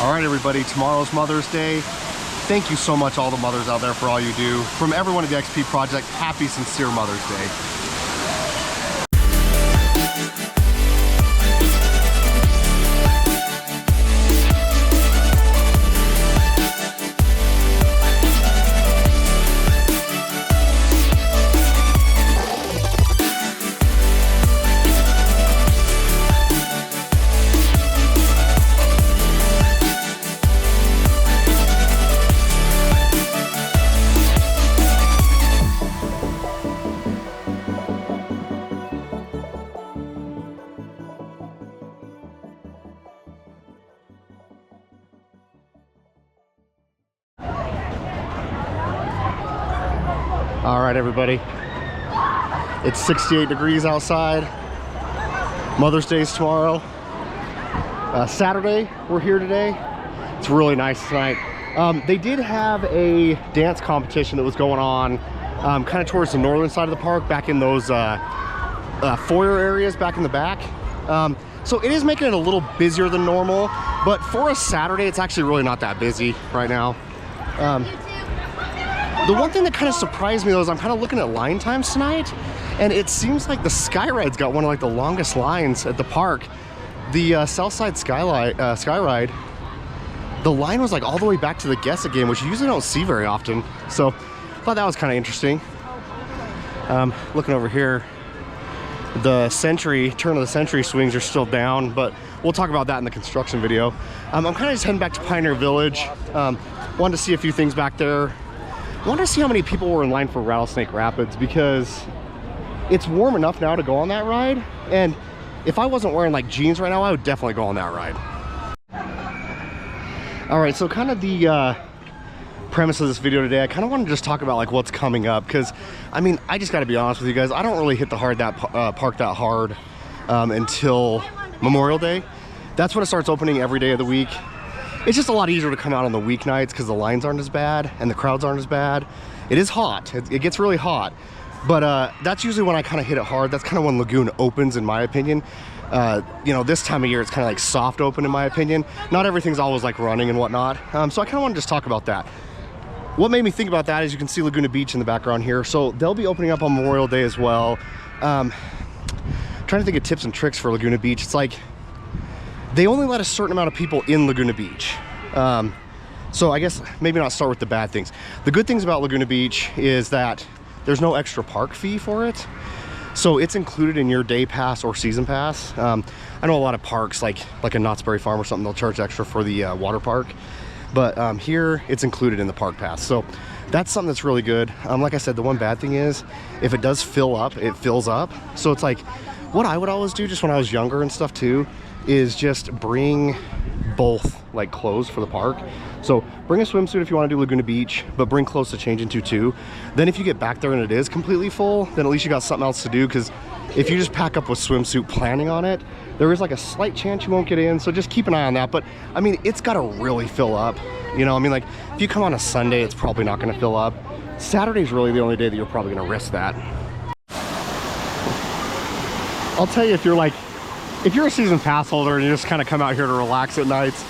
All right, everybody, tomorrow's Mother's Day. Thank you so much, all the mothers out there, for all you do. From everyone at the XP Project, happy, sincere Mother's Day. All right, everybody, it's 68 degrees outside. Mother's Day's tomorrow. Saturday, we're here today. It's really nice tonight. They did have a dance competition that was going on kind of towards the northern side of the park, back in those foyer areas back in the back. So it is making it a little busier than normal, but for a Saturday, it's actually really not that busy right now. The one thing that kind of surprised me though is I'm kind of looking at line times tonight, and it seems like the Skyride's got one of like the longest lines at the park. The Southside Skyride, the line was like all the way back to the Guess It game, which you usually don't see very often. So I thought that was kind of interesting. Looking over here, the turn of the century swings are still down, but we'll talk about that in the construction video. I'm kind of just heading back to Pioneer Village. Wanted to see a few things back there. Wanted to see how many people were in line for Rattlesnake Rapids, because it's warm enough now to go on that ride, and if I wasn't wearing like jeans right now, I would definitely go on that ride. All right, so kind of the premise of this video today, I kind of want to just talk about like what's coming up, because I mean, I just got to be honest with you guys, I don't really hit the park that hard until Memorial Day. That's when it starts opening every day of the week. It's just a lot easier to come out on the weeknights because the lines aren't as bad and the crowds aren't as bad. It is hot, it gets really hot, but that's usually when I kind of hit it hard. That's kind of when Lagoon opens, in my opinion. You know, this time of year it's kind of like soft open, in my opinion. Not everything's always like running and whatnot. So I kind of want to just talk about that. What made me think about that is you can see Laguna Beach in the background here. So they'll be opening up on Memorial Day as well. Trying to think of tips and tricks for Laguna Beach. It's like they only let a certain amount of people in Laguna Beach. So I guess maybe not start with the bad things. The good things about Laguna Beach is that there's no extra park fee for it. So it's included in your day pass or season pass. I know a lot of parks, like a Knott's Berry Farm or something, they'll charge extra for the water park. But here, it's included in the park pass. So that's something that's really good. Like I said, the one bad thing is, if it does fill up, it fills up. So it's like, what I would always do just when I was younger and stuff too, is just bring both like clothes for the park. So bring a swimsuit if you want to do Laguna Beach, but bring clothes to change into too. Then if you get back there and it is completely full, then at least you got something else to do, because if you just pack up with swimsuit planning on it, there is like a slight chance you won't get in. So just keep an eye on that. But I mean, it's got to really fill up. You know, I mean, like if you come on a Sunday, it's probably not going to fill up. Saturday's really the only day that you're probably going to risk that. I'll tell you, if you're a season pass holder and you just kind of come out here to relax at nights,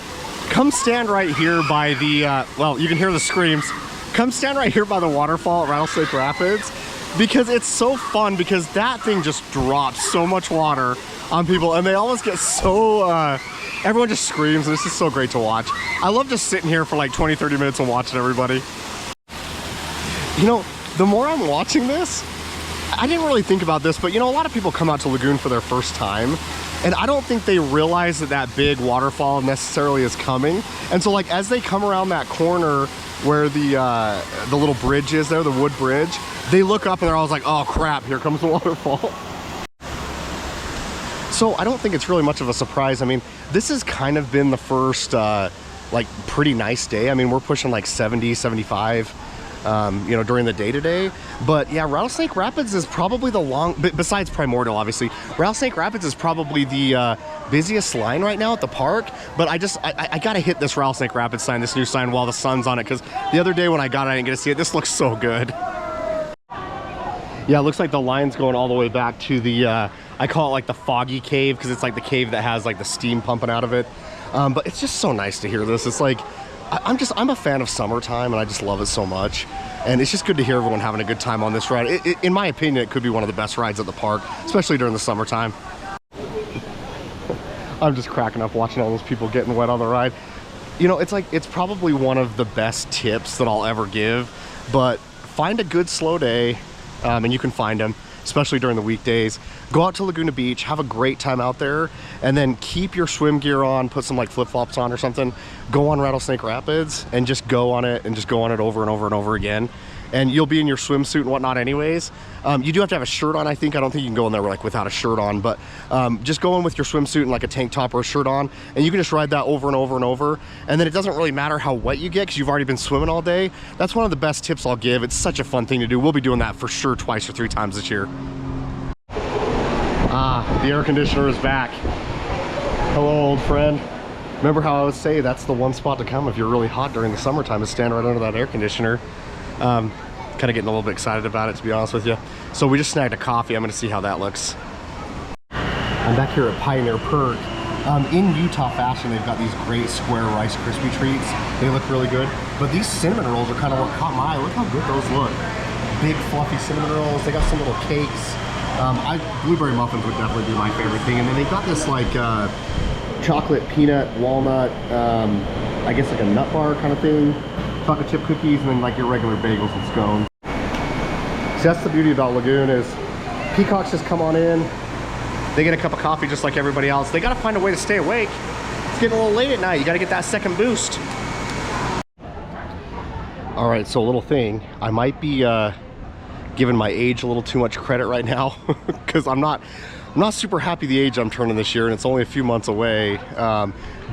come stand right here by the, well, you can hear the screams. Come stand right here by the waterfall at Rattlesnake Rapids, because it's so fun, because that thing just drops so much water on people, and they always get so, everyone just screams, and this is so great to watch. I love just sitting here for like 20-30 minutes and watching everybody. You know, the more I'm watching this, I didn't really think about this, but you know, a lot of people come out to Lagoon for their first time, and I don't think they realize that that big waterfall necessarily is coming. And so like as they come around that corner where the little bridge is there, the wood bridge, they look up and they're always like, oh crap, here comes the waterfall. So I don't think it's really much of a surprise. I mean, this has kind of been the first like pretty nice day. I mean, we're pushing like 70, 75 you know, during the day today. But yeah, Rattlesnake Rapids is probably besides Primordial, obviously, Rattlesnake Rapids is probably the busiest line right now at the park. But I gotta hit this Rattlesnake Rapids sign, this new sign, while the sun's on it, because the other day when I got it, I didn't get to see it. This looks so good. Yeah, it looks like the line's going all the way back to the, I call it like the foggy cave, because it's like the cave that has like the steam pumping out of it. But it's just so nice to hear this. It's like, I'm a fan of summertime, and I just love it so much. And it's just good to hear everyone having a good time on this ride. In my opinion, it could be one of the best rides at the park, especially during the summertime. I'm just cracking up watching all those people getting wet on the ride. You know, it's like, it's probably one of the best tips that I'll ever give, but find a good slow day, and you can find them, especially during the weekdays. Go out to Laguna Beach, have a great time out there, and then keep your swim gear on, put some like flip-flops on or something, go on Rattlesnake Rapids and just go on it, and just go on it over and over and over again. And you'll be in your swimsuit and whatnot anyways. You do have to have a shirt on, I think. I don't think you can go in there like without a shirt on, but just go in with your swimsuit and like a tank top or a shirt on, and you can just ride that over and over and over. And then it doesn't really matter how wet you get, because you've already been swimming all day. That's one of the best tips I'll give. It's such a fun thing to do. We'll be doing that for sure 2 or 3 times this year. Ah, the air conditioner is back. Hello, old friend. Remember how I would say that's the one spot to come if you're really hot during the summertime, is stand right under that air conditioner. Kind of getting a little bit excited about it, to be honest with you. So we just snagged a coffee. I'm going to see how that looks. I'm back here at Pioneer Perk. In Utah fashion, they've got these great square Rice Krispie treats. They look really good. But these cinnamon rolls are kind of what caught my eye. Look how good those look. Big fluffy cinnamon rolls. They got some little cakes. Blueberry muffins would definitely be my favorite thing. And then they've got this like chocolate, peanut, walnut, I guess like a nut bar kind of thing. Chocolate chip cookies, and then like your regular bagels and scones. So that's the beauty about Lagoon, is peacocks just come on in, they get a cup of coffee just like everybody else. They gotta find a way to stay awake. It's getting a little late at night. You gotta get that second boost. All right, so a little thing. I might be giving my age a little too much credit right now, because I'm not super happy the age I'm turning this year, and it's only a few months away.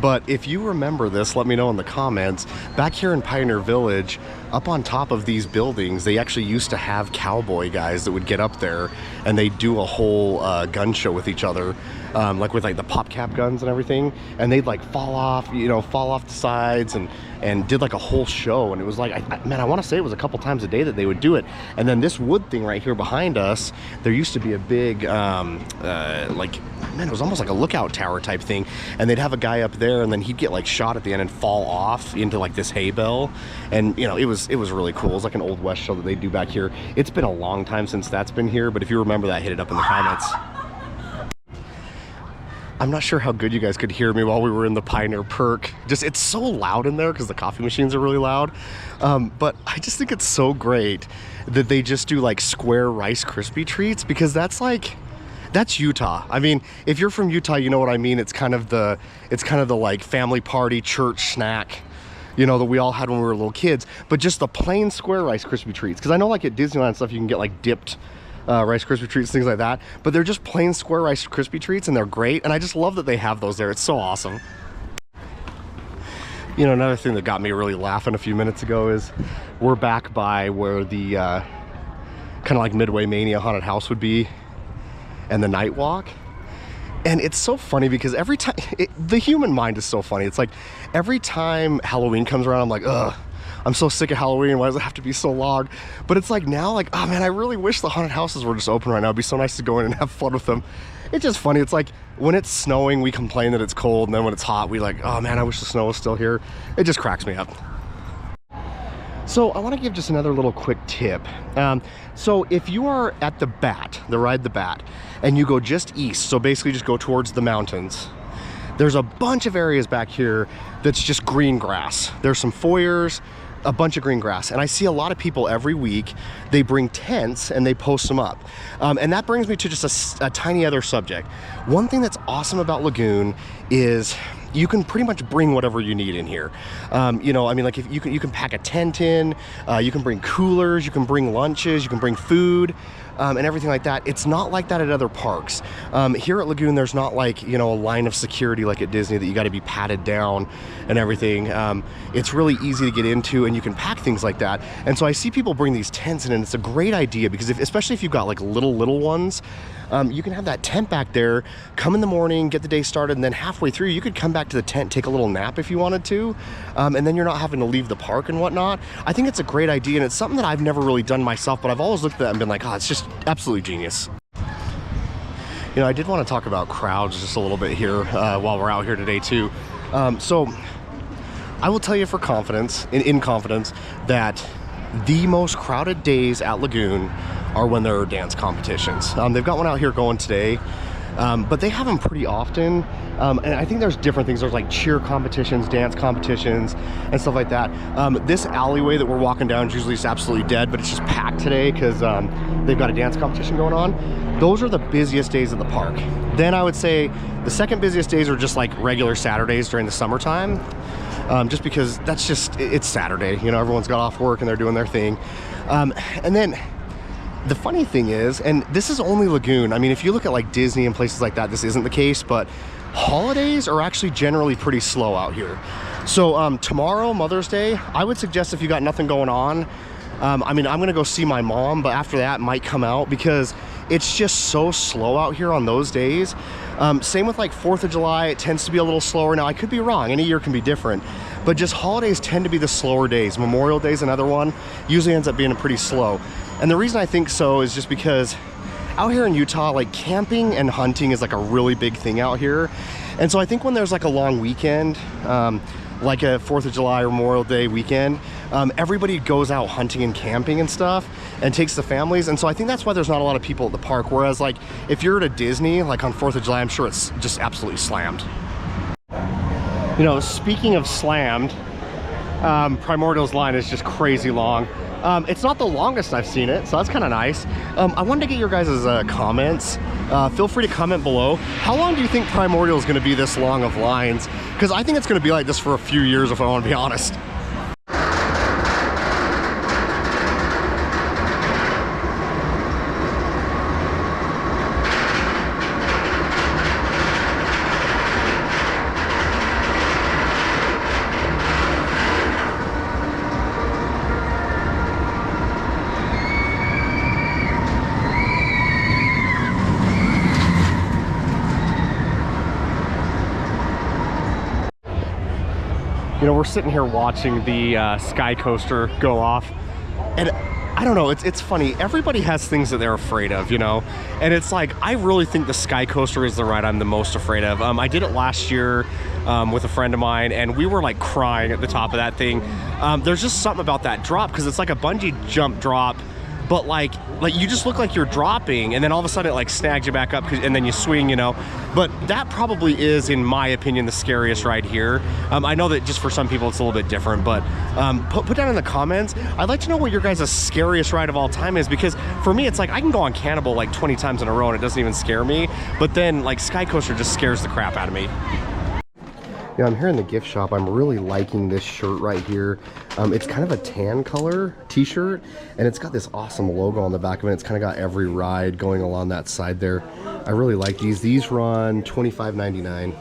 But if you remember this, let me know in the comments. Back here in Pioneer Village, up on top of these buildings, they actually used to have cowboy guys that would get up there, and they do a whole gun show with each other, like with like the pop cap guns and everything, and they'd like fall off the sides, and did like a whole show. And it was like, man, I want to say it was a couple times a day that they would do it. And then this wood thing right here behind us, there used to be a big like, man, it was almost like a lookout tower type thing, and they'd have a guy up there, and then he'd get like shot at the end and fall off into like this hay bale. And you know, it was really cool. It was like an Old West show that they do back here. It's been a long time since that's been here, but if you remember that, hit it up in the comments. I'm not sure how good you guys could hear me while we were in the Pioneer Perk. Just, it's so loud in there because the coffee machines are really loud. But I just think it's so great that they just do like square Rice Krispie treats, because that's Utah. I mean, if you're from Utah, you know what I mean. It's kind of the like family party church snack, you know, that we all had when we were little kids. But just the plain square Rice Krispie treats, because I know like at Disneyland and stuff you can get like dipped Rice Krispie treats, things like that, but they're just plain square Rice Krispie treats, and they're great, and I just love that they have those there. It's so awesome. You know, another thing that got me really laughing a few minutes ago is we're back by where the kind of like Midway Mania haunted house would be, and the night walk. And it's so funny because every time, the human mind is so funny. It's like every time Halloween comes around, I'm like, ugh, I'm so sick of Halloween. Why does it have to be so long? But it's like now, like, oh man, I really wish the haunted houses were just open right now. It'd be so nice to go in and have fun with them. It's just funny. It's like when it's snowing, we complain that it's cold, and then when it's hot, we like, oh man, I wish the snow was still here. It just cracks me up. So I want to give just another little quick tip. So if you are at the Bat, the ride the Bat, and you go just east, so basically just go towards the mountains, there's a bunch of areas back here that's just green grass. There's some foyers, a bunch of green grass, and I see a lot of people every week. They bring tents and they post them up, and that brings me to just a tiny other subject. One thing that's awesome about Lagoon is you can pretty much bring whatever you need in here. You know, I mean, like if you can pack a tent in, you can bring coolers, you can bring lunches, you can bring food, and everything like that. It's not like that at other parks. Here at Lagoon, there's not like, you know, a line of security like at Disney that you got to be patted down and everything. It's really easy to get into, and you can pack things like that. And so I see people bring these tents in, and it's a great idea because especially if you've got like little ones, you can have that tent back there, come in the morning, get the day started, and then halfway through you could come back to the tent, take a little nap if you wanted to, and then you're not having to leave the park and whatnot. I think it's a great idea, and it's something that I've never really done myself, but I've always looked at that and been like, oh, it's just absolutely genius. You know, I did want to talk about crowds just a little bit here while we're out here today too. So I will tell you for confidence, in confidence, that the most crowded days at Lagoon are when there are dance competitions. They've got one out here going today, but they have them pretty often. And I think there's different things. There's like cheer competitions, dance competitions, and stuff like that. This alleyway that we're walking down is usually just absolutely dead, but it's just packed today because they've got a dance competition going on. Those are the busiest days of the park. Then I would say the second busiest days are just like regular Saturdays during the summertime. Just because that's just, it's Saturday, you know, everyone's got off work and they're doing their thing. And then the funny thing is, and this is only Lagoon, I mean, if you look at like Disney and places like that, this isn't the case, but holidays are actually generally pretty slow out here. So tomorrow, Mother's Day, I would suggest if you got nothing going on, I mean, I'm gonna go see my mom, but after that might come out because it's just so slow out here on those days. Same with like 4th of July, it tends to be a little slower. Now I could be wrong, any year can be different, but just holidays tend to be the slower days. Memorial Day is another one, usually ends up being pretty slow. And the reason I think so is just because out here in Utah, like camping and hunting is like a really big thing out here. And so I think when there's like a long weekend, like a 4th of July or Memorial Day weekend, everybody goes out hunting and camping and stuff and takes the families. And so I think that's why there's not a lot of people at the park. Whereas like if you're at a Disney, like on 4th of July, I'm sure it's just absolutely slammed. You know, speaking of slammed, Primordial's line is just crazy long. It's not the longest I've seen it, so that's kind of nice. I wanted to get your guys' comments. Feel free to comment below. How long do you think Primordial is going to be this long of lines? Because I think it's going to be like this for a few years, if I want to be honest. You know, we're sitting here watching the Sky Coaster go off, and I don't know, it's funny. Everybody has things that they're afraid of, you know? And it's like, I really think the Sky Coaster is the ride I'm the most afraid of. I did it last year with a friend of mine, and we were like crying at the top of that thing. There's just something about that drop, because it's like a bungee jump drop, but like you just look like you're dropping, and then all of a sudden it like snags you back up, and then you swing, you know. But that probably is, in my opinion, the scariest ride here. I know that just for some people it's a little bit different, but put down in the comments, I'd like to know what your guys' scariest ride of all time is, because for me it's like I can go on Cannibal like 20 times in a row and it doesn't even scare me, but then like Sky Coaster just scares the crap out of me. Yeah, I'm here in the gift shop. I'm really liking this shirt right here. It's kind of a tan color t-shirt, and it's got this awesome logo on the back of it. It's kind of got every ride going along that side there. I really like these. These run $25.99.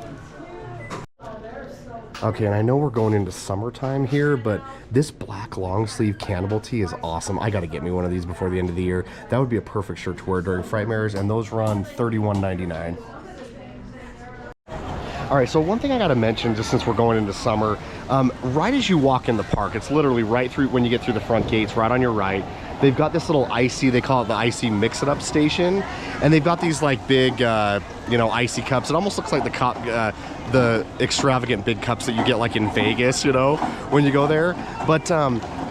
Okay, and I know we're going into summertime here, but this black long sleeve Cannibal tee is awesome. I gotta get me one of these before the end of the year. That would be a perfect shirt to wear during Frightmares, and those run $31.99. All right, so one thing I gotta mention, just since we're going into summer, right as you walk in the park, it's literally right through, when you get through the front gates, right on your right, they've got this little icy, they call it the icy mix-it-up station, and they've got these like big, you know, icy cups. It almost looks like the extravagant big cups that you get like in Vegas, you know, when you go there. But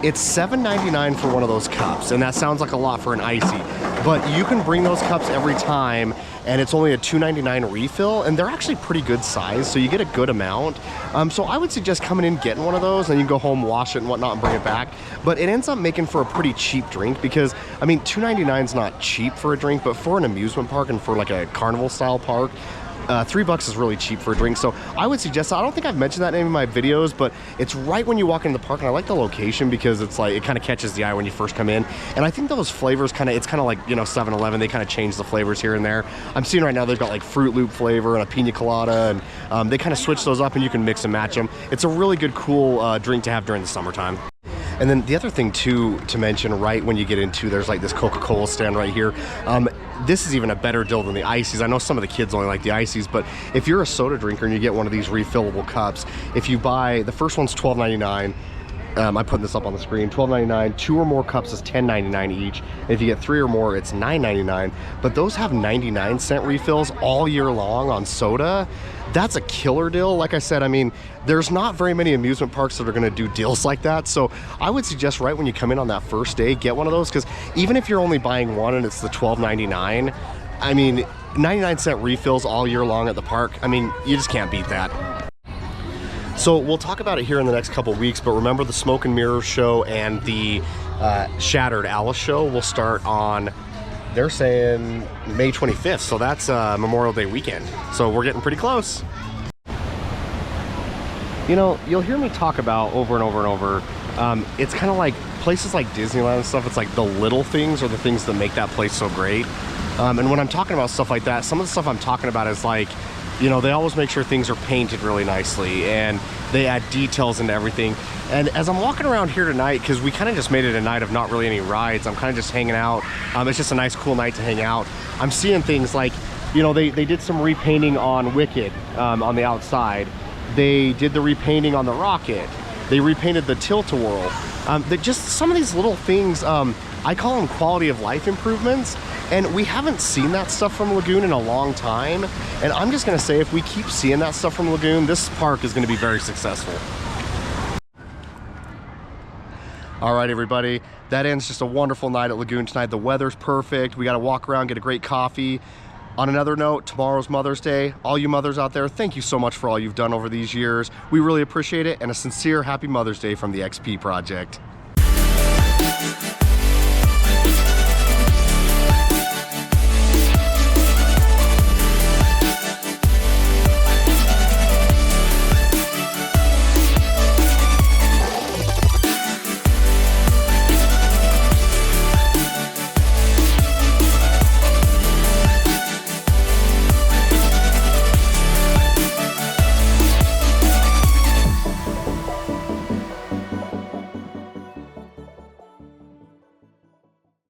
it's $7.99 for one of those cups, and that sounds like a lot for an icy, but you can bring those cups every time, and it's only a $2.99 refill, and they're actually pretty good size, so you get a good amount. So I would suggest coming in, getting one of those, and you can go home, wash it and whatnot, and bring it back. But it ends up making for a pretty cheap drink, because I mean, $2.99 is not cheap for a drink, but for an amusement park and for like a carnival style park, $3 is really cheap for a drink. So I would suggest, I don't think I've mentioned that in any of my videos, but it's right when you walk into the park, and I like the location because it's like, it kind of catches the eye when you first come in. And I think those flavors it's kind of like, you know, 7-Eleven, they kind of change the flavors here and there. I'm seeing right now they've got like Fruit Loop flavor and a pina colada, and they kind of switch those up, and you can mix and match them. It's a really good, cool drink to have during the summertime. And then the other thing too to mention, right when you get into, there's like this Coca-Cola stand right here. this is even a better deal than the ices. I know some of the kids only like the ices, but if you're a soda drinker and you get one of these refillable cups, if you buy, the first one's $12.99. I'm putting this up on the screen, $12.99. 2 or more cups is $10.99 each. And if you get 3 or more, it's $9.99. But those have 99-cent refills all year long on soda. That's a killer deal. Like I said, I mean, there's not very many amusement parks that are gonna do deals like that. So I would suggest right when you come in on that first day, get one of those, because even if you're only buying one and it's the $12.99, I mean, 99-cent refills all year long at the park, I mean, you just can't beat that. So we'll talk about it here in the next couple weeks, but remember the Smoke and Mirrors show and the Shattered Alice show will start on, they're saying May 25th, so that's Memorial Day weekend. So we're getting pretty close. You know, you'll hear me talk about over and over and over, it's kind of like places like Disneyland and stuff, it's like the little things are the things that make that place so great. And when I'm talking about stuff like that, some of the stuff I'm talking about is like, you know, they always make sure things are painted really nicely and they add details into everything. And as I'm walking around here tonight, because we kind of just made it a night of not really any rides, I'm kind of just hanging out. It's just a nice, cool night to hang out. I'm seeing things like, you know, they did some repainting on Wicked on the outside. They did the repainting on the Rocket. They repainted the Tilt-A-Whirl. Just some of these little things, I call them quality of life improvements. And we haven't seen that stuff from Lagoon in a long time. And I'm just gonna say, if we keep seeing that stuff from Lagoon, this park is gonna be very successful. All right, everybody, that ends just a wonderful night at Lagoon tonight. The weather's perfect. We got to walk around, get a great coffee. On another note, tomorrow's Mother's Day. All you mothers out there, thank you so much for all you've done over these years. We really appreciate it, and a sincere happy Mother's Day from the XP Project.